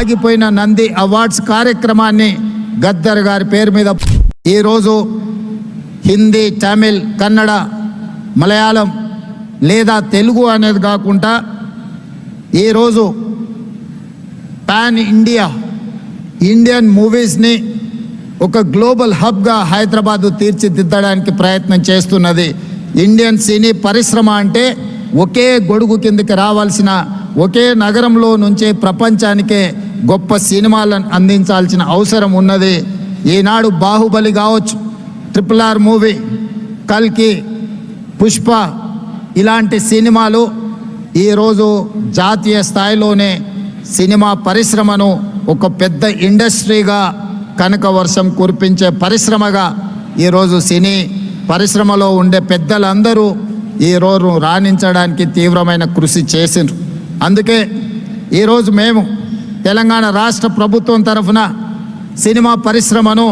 ఆగిపోయిన నంది అవార్డ్స్ కార్యక్రమాన్ని గద్దర్ గారి పేరు మీద ఈరోజు హిందీ, తమిళ్, కన్నడ, మలయాళం లేదా తెలుగు అనేది కాకుండా ఈరోజు పాన్ ఇండియన్ మూవీస్ని ఒక గ్లోబల్ హబ్గా హైదరాబాదు తీర్చిదిద్దడానికి ప్రయత్నం చేస్తున్నది. ఇండియన్ సినీ పరిశ్రమ అంటే ఒకే గొడుగు కిందకి రావాల్సిన, ఒకే నగరంలో నుంచే ప్రపంచానికే గొప్ప సినిమాలను అందించాల్సిన అవసరం ఉన్నది. ఈనాడు బాహుబలి కావచ్చు, RRR మూవీ, కల్కి, పుష్ప ఇలాంటి సినిమాలు ఈరోజు జాతీయ స్థాయిలోనే సినిమా పరిశ్రమను ఒక పెద్ద ఇండస్ట్రీగా, కనక వర్షం కురిపించే పరిశ్రమగా ఈరోజు సినీ పరిశ్రమలో ఉండే పెద్దలందరూ ఈరోజు రాణించడానికి తీవ్రమైన కృషి చేసిండ్రు. అందుకే ఈరోజు మేము తెలంగాణ రాష్ట్ర ప్రభుత్వం తరఫున సినిమా పరిశ్రమను,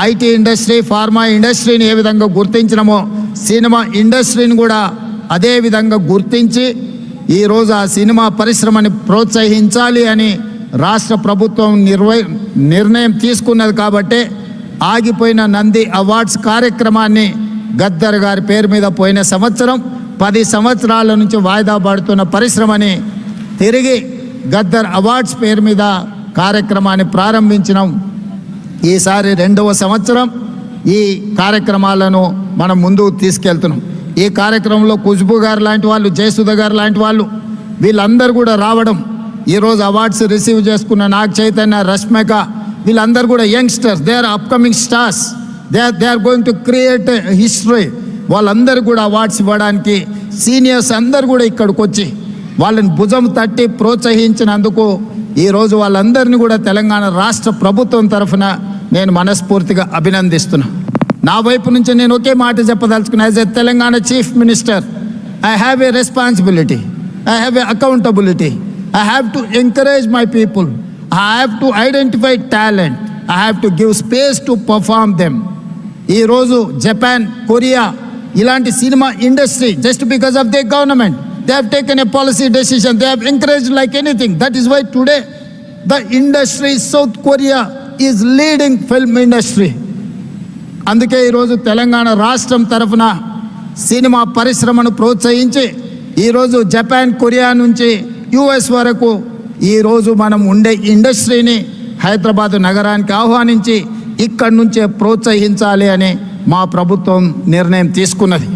ఐటీ ఇండస్ట్రీ, ఫార్మా ఇండస్ట్రీని ఏ విధంగా గుర్తించినమో సినిమా ఇండస్ట్రీని కూడా అదే విధంగా గుర్తించి ఈరోజు ఆ సినిమా పరిశ్రమని ప్రోత్సహించాలి అని రాష్ట్ర ప్రభుత్వం నిర్ణయం తీసుకున్నది. కాబట్టి ఆగిపోయిన నంది అవార్డ్స్ కార్యక్రమాన్ని గద్దర్ గారి పేరు మీద పోయిన సంవత్సరం 10 సంవత్సరాల నుంచి వాయిదా పడుతున్న పరిశ్రమని తిరిగి గద్దర్ అవార్డ్స్ పేరు మీద కార్యక్రమాన్ని ప్రారంభించినాం. ఈసారి 2వ సంవత్సరం ఈ కార్యక్రమాలను మనం ముందుకు తీసుకెళ్తున్నాం. ఈ కార్యక్రమంలో ఖుష్బూ గారు లాంటి వాళ్ళు, జయసుధ గారు లాంటి వాళ్ళు వీళ్ళందరూ కూడా రావడం, ఈరోజు అవార్డ్స్ రిసీవ్ చేసుకున్న నాగ్ చైతన్య, రష్మిక వీళ్ళందరూ కూడా youngsters, they are upcoming stars, they are going to create history. వాళ్ళందరూ కూడా అవార్డ్స్ ఇవ్వడానికి సీనియర్స్ అందరూ కూడా ఇక్కడికి వచ్చి వాళ్ళని భుజం తట్టి ప్రోత్సహించినందుకు ఈరోజు వాళ్ళందరినీ కూడా తెలంగాణ రాష్ట్ర ప్రభుత్వం తరఫున నేను మనస్ఫూర్తిగా అభినందిస్తున్నా. నా వైపు నుంచి నేను ఒకే మాట చెప్పదలుచుకున్నా. As a Telangana chief minister, I have a responsibility, I have a accountability. I have to encourage my people. I have to identify talent. I have to give space to perform them. ఈ రోజు Japan, Korea ఇలాంటి cinema industry just because of their government, they have taken a policy decision, they have encouraged like anything. That is why today the industry, South Korea is leading film industry. అందుకే ఈరోజు తెలంగాణ రాష్ట్రం తరఫున cinema పరిశ్రమను ప్రోత్సహించి ఈరోజు Japan, Korea నుంచి US వరకు ఈరోజు మనం ఉండే ఇండస్ట్రీని హైదరాబాద్ నగరానికి ఆహ్వానించి ఇక్కడి నుంచే ప్రోత్సహించాలి అని మా ప్రభుత్వం నిర్ణయం తీసుకున్నది.